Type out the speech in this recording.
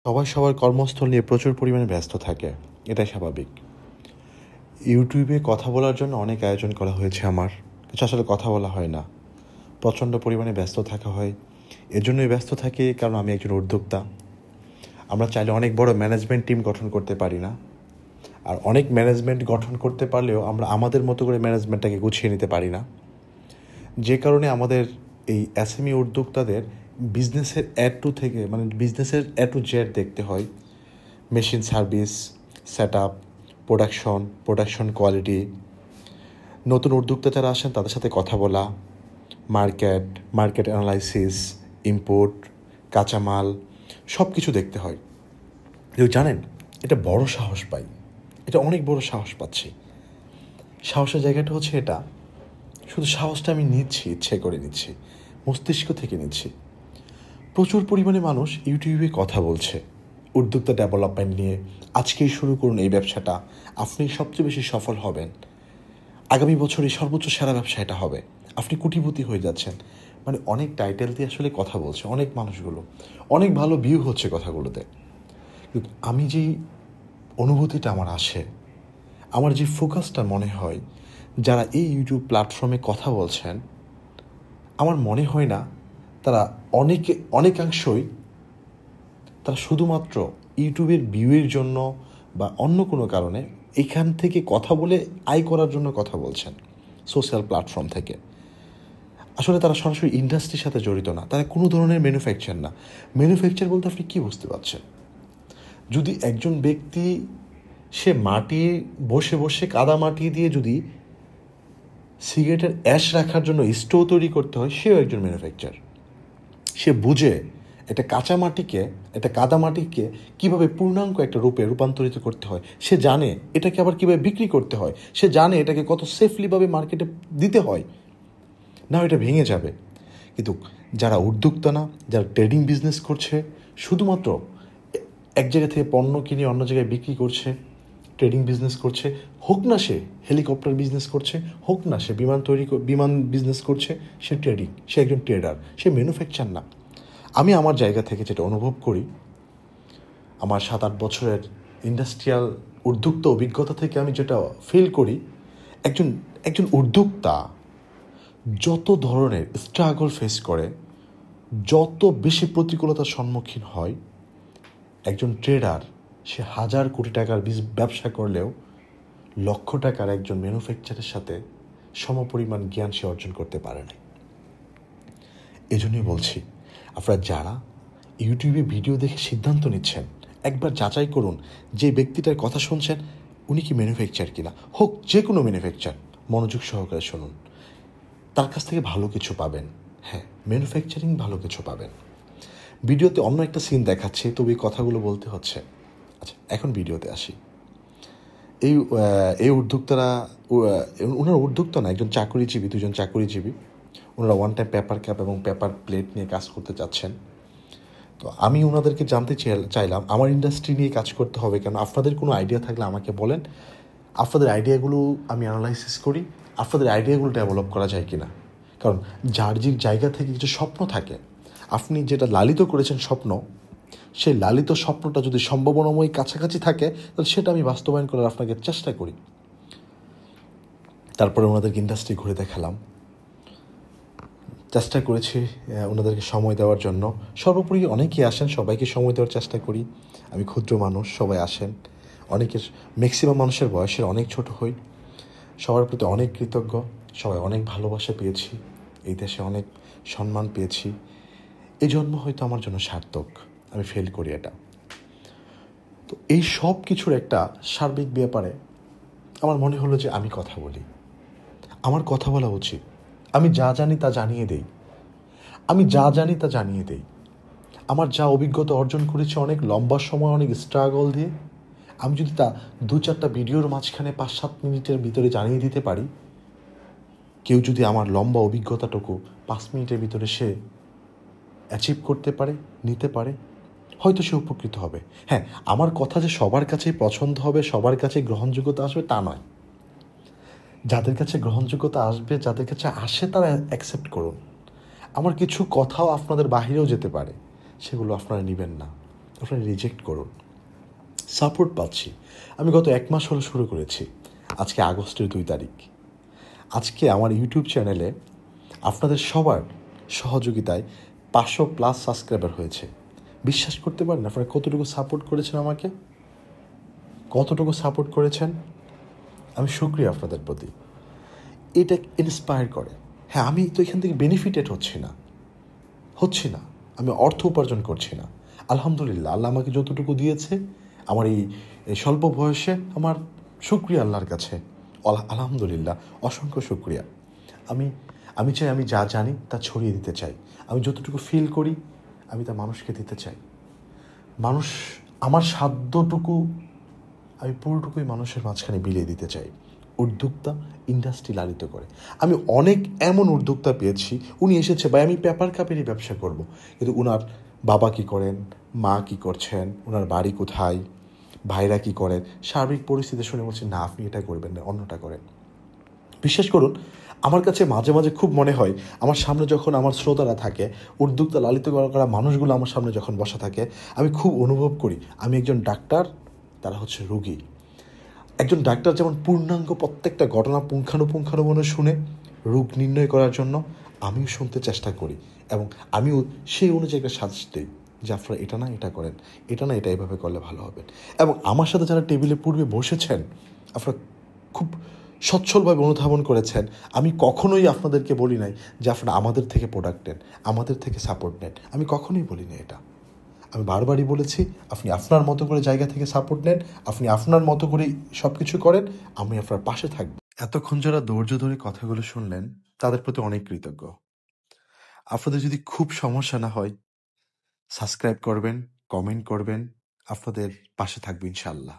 সবাই সবার কর্মস্থল নিয়ে প্রচুর পরিমাণে ব্যস্ত থাকে, এটাই স্বাভাবিক। ইউটিউবে কথা বলার জন্য অনেক আয়োজন করা হয়েছে আমার, কিছু আসলে কথা বলা হয় না, প্রচণ্ড পরিমাণে ব্যস্ত থাকা হয়। এজন্যই ব্যস্ত থাকি কারণ আমি একজন উদ্যোক্তা। আমরা চাইলে অনেক বড় ম্যানেজমেন্ট টিম গঠন করতে পারি না, আর অনেক ম্যানেজমেন্ট গঠন করতে পারলেও আমরা আমাদের মতো করে ম্যানেজমেন্টটাকে গুছিয়ে নিতে পারি না। যে কারণে আমাদের এই এসএমই উদ্যোক্তাদের বিজনেসের বিজনেসের এ টু জেড দেখতে হয়। Machine service, set up, production quality, নতুন উদ্যোক্তা যারা আসেন তাদের সাথে কথা বলা, মার্কেট অ্যানালাইসিস, ইম্পোর্ট, কাঁচামাল, সব কিছু দেখতে হয়। কেউ জানেন, এটা বড় সাহস পাই, এটা অনেক বড় সাহস পাচ্ছি। সাহসের জায়গাটা হচ্ছে এটা, শুধু সাহসটা আমি নিচ্ছি, ইচ্ছে করে নিচ্ছি, মস্তিষ্ক থেকে নিচ্ছি। প্রচুর পরিমাণে মানুষ ইউটিউবে কথা বলছে উদ্যোক্তা ডেভেলপমেন্ট নিয়ে। আজকেই শুরু করুন এই ব্যবসাটা, আপনি সবচেয়ে বেশি সফল হবেন, আগামী বছরই সর্বোচ্চ সেরা ব্যবসা এটা হবে, আপনি কোটিপতি হয়ে যাচ্ছেন। অনেক টাইটেল দিয়ে আসলে কথা বলছে অনেক মানুষগুলো, অনেক ভালো ভিউ হচ্ছে কথাগুলোতে। কিন্তু আমি যেই অনুভূতিটা আমার আসে, আমার যে ফোকাসটা মনে হয়, যারা এই ইউটিউব প্ল্যাটফর্মে কথা বলছেন, আমার মনে হয় না তারা অনেকাংশই তারা শুধুমাত্র ইউটিউবের ভিউয়ের জন্য বা অন্য কোনো কারণে এখান থেকে কথা বলে আয় করার জন্য কথা বলছেন সোশ্যাল প্ল্যাটফর্ম থেকে। আসলে তারা সরাসরি ইন্ডাস্ট্রির সাথে জড়িত না, তারা কোনো ধরনের ম্যানুফ্যাকচার না। ম্যানুফ্যাকচার বলতে আপনি কী বুঝতে পারছেন? যদি একজন ব্যক্তি সে বসে বসে কাদা মাটি দিয়ে যদি সিগারেটের অ্যাশ রাখার জন্য স্টোভ তৈরি করতে হয়, সেও একজন ম্যানুফ্যাকচার। সে বুঝে একটা কাদা মাটিকে কীভাবে পূর্ণাঙ্গ একটা রূপে রূপান্তরিত করতে হয়, সে জানে এটাকে আবার কীভাবে বিক্রি করতে হয়, সে জানে এটাকে কত সেফলিভাবে মার্কেটে দিতে হয়, না এটা ভেঙে যাবে। কিন্তু যারা উদ্যোক্তা না, যারা ট্রেডিং বিজনেস করছে, শুধুমাত্র এক জায়গা থেকে পণ্য কিনে অন্য জায়গায় বিক্রি করছে, ট্রেডিং বিজনেস করছে, হোক না সে হেলিকপ্টার বিজনেস করছে, হোক না সে বিমান বিজনেস করছে, সে ট্রেডিং, সে একজন ট্রেডার, সে ম্যানুফ্যাকচার না। আমি আমার জায়গা থেকে যেটা অনুভব করি, আমার 7-8 বছরের ইন্ডাস্ট্রিয়াল উদ্যোক্তা অভিজ্ঞতা থেকে আমি যেটা ফিল করি, একজন উদ্যোক্তা যত ধরনের স্ট্রাগল ফেস করে, যত বেশি প্রতিকূলতার সম্মুখীন হয়, একজন ট্রেডার সে 1000 কোটি টাকার ব্যবসা করলেও লক্ষ টাকার একজন ম্যানুফ্যাকচারের সাথে সমপরিমাণ জ্ঞান সে অর্জন করতে পারে না। এজন্যই বলছি, আপনারা যারা ইউটিউবে ভিডিও দেখে সিদ্ধান্ত নিচ্ছেন, একবার যাচাই করুন যে ব্যক্তিটার কথা শুনছেন উনি কি ম্যানুফ্যাকচার কিনা। হোক যে কোনো ম্যানুফ্যাকচার, মনোযোগ সহকারে শুনুন, তার কাছ থেকে ভালো কিছু পাবেন। হ্যাঁ, ম্যানুফ্যাকচারিং ভালো কিছু পাবেন। ভিডিওতে অন্য একটা সিন দেখাচ্ছে, তবে এই কথাগুলো বলতে হচ্ছে। আচ্ছা, এখন ভিডিওতে আসি। এই উদ্যোক্তারা, ওনারা উদ্যোক্তা না, দুজন চাকরিজীবী। ওনারা ওয়ান টাইম পেপার কাপ এবং পেপার প্লেট নিয়ে কাজ করতে চাচ্ছেন। তো আমি ওনাদেরকে জানতে চাইলাম আমার ইন্ডাস্ট্রি নিয়ে কাজ করতে হবে কেন। আপনাদের কোনো আইডিয়া থাকলে আমাকে বলেন, আপনাদের আইডিয়াগুলো আমি অ্যানালাইসিস করি, আপনাদের আইডিয়াগুলো ডেভেলপ করা যায় কি না। কারণ যার যে জায়গা থেকে কিছু স্বপ্ন থাকে, আপনি যেটা লালিত করেছেন স্বপ্ন, সেই লালিত স্বপ্নটা যদি সম্ভাবনাময় কাছাকাছি থাকে, তাহলে সেটা আমি বাস্তবায়ন করার আপনাকে চেষ্টা করি। তারপরে ওনাদেরকে ইন্ডাস্ট্রি ঘুরে দেখালাম, চেষ্টা করেছি ওনাদেরকে সময় দেওয়ার জন্য। সর্বোপরি অনেকেই আসেন, সবাইকে সময় দেওয়ার চেষ্টা করি। আমি ক্ষুদ্র মানুষ, সবাই আসেন। ম্যাক্সিমাম মানুষের বয়সের অনেক ছোট হই। সবার প্রতি অনেক কৃতজ্ঞ, সবাই অনেক ভালোবাসা পেয়েছি, এই দেশে অনেক সম্মান পেয়েছি। এই জন্ম হয়তো আমার জন্য সার্থক, আমি ফেল করি এটা। তো এই সব কিছুর একটা সার্বিক ব্যাপারে আমার মনে হলো যে আমি কথা বলি, আমার কথা বলা উচিত। আমি যা জানি তা জানিয়ে দেই, আমার যা অভিজ্ঞতা অর্জন করেছি অনেক লম্বা সময়, অনেক স্ট্রাগল দিয়ে, আমি যদি তা 2-4টা ভিডিওর মাঝখানে 5-7 মিনিটের ভিতরে জানিয়ে দিতে পারি, কেউ যদি আমার লম্বা অভিজ্ঞতাটুকু 5 মিনিটের ভিতরে সে অ্যাচিভ করতে পারে, নিতে পারে, হয়তো সে উপকৃত হবে। হ্যাঁ, আমার কথা যে সবার কাছেই পছন্দ হবে, সবার কাছে গ্রহণযোগ্যতা আসবে তা নয়। যাদের কাছে গ্রহণযোগ্যতা আসবে, যাদের কাছে আসে, তারা অ্যাকসেপ্ট করুন। আমার কিছু কথাও আপনাদের বাহিরেও যেতে পারে, সেগুলো আপনারা নেবেন না। আপনারা রিজেক্ট করুন। সাপোর্ট পাচ্ছি। আমি গত 1 মাস হলো শুরু করেছি। আজকে আগস্টের 2 তারিখ। আজকে আমার ইউটিউব চ্যানেলে আপনাদের সবার সহযোগিতায় 500+ সাবস্ক্রাইবার হয়েছে। বিশ্বাস করতে পারেন আপনারা কতটুকু সাপোর্ট করেছেন আমাকে? কতটুকু সাপোর্ট করেছেন? আমি শুকরিয়া আপনাদের প্রতি। এটা ইন্সপায়ার করে। হ্যাঁ, আমি তো এখান থেকে বেনিফিটেড হচ্ছি না। আমি অর্থ উপার্জন করছি না। আলহামদুলিল্লাহ, আল্লাহ আমাকে যতটুকু দিয়েছে আমার এই স্বল্প বয়সে, আমার শুকরিয়া আল্লাহর কাছে। আলহামদুলিল্লাহ, অসংখ্য শুকরিয়া। আমি চাই আমি যা জানি তা ছড়িয়ে দিতে চাই। আমি যতটুকু ফিল করি আমি তা মানুষকে দিতে চাই। মানুষ, আমার সাধ্যটুকু আমি পুরোটুকুই মানুষের মাঝখানে বিলিয়ে দিতে চাই। উদ্যোক্তা ইন্ডাস্ট্রি লালিত করে। আমি অনেক এমন উদ্যোক্তা পেয়েছি, উনি এসেছে ভাই আমি পেপার কাপেরই ব্যবসা করব, কিন্তু উনার বাবা কী করেন, মা কী করছেন, ওনার বাড়ি কোথায়, ভাইরা কী করেন, সার্বিক পরিস্থিতি শুনে বলছি না আপনি এটা করবেন না, অন্যটা করেন। বিশ্বাস করুন, আমার কাছে মাঝে মাঝে খুব মনে হয় আমার সামনে যখন আমার শ্রোতারা থাকে, উদ্যোক্তা লালিত করা মানুষগুলো আমার সামনে যখন বসা থাকে, আমি খুব অনুভব করি আমি একজন ডাক্তার, তারা হচ্ছে রোগী। একজন ডাক্তার যেমন পূর্ণাঙ্গ প্রত্যেকটা ঘটনা পুঙ্খানুপুঙ্খানুপুঙ্খ শুনে রোগ নির্ণয় করার জন্য আমিও শুনতে চেষ্টা করি, এবং আমিও সেই অনুযায়ী একটা সাজেস্ট দিই যে আপনারা এটা না এটা করেন, এটা না এটা এভাবে করলে ভালো হবে। এবং আমার সাথে যারা টেবিলে পূর্বে বসেছেন, আপনারা খুব সচ্ছলভাবে অনুধাবন করেছেন। আমি কখনোই আপনাদেরকে বলি নাই যে আপনারা আমাদের থেকে প্রোডাক্ট নেন, আমাদের থেকে সাপোর্ট নেন। আমি কখনোই বলি না এটা। আমি বারবারই বলেছি আপনি আপনার মতো করে জায়গা থেকে সাপোর্ট নেন, আপনি আপনার মতো করেই সব কিছু করেন, আমি আপনার পাশে থাকব। এতক্ষণ যারা ধৈর্য ধরে কথাগুলো শুনলেন তাদের প্রতি অনেক কৃতজ্ঞ। আপনাদের যদি খুব সমস্যা না হয়, সাবস্ক্রাইব করবেন, কমেন্ট করবেন, আপনাদের পাশে থাকবো ইনশাআল্লাহ।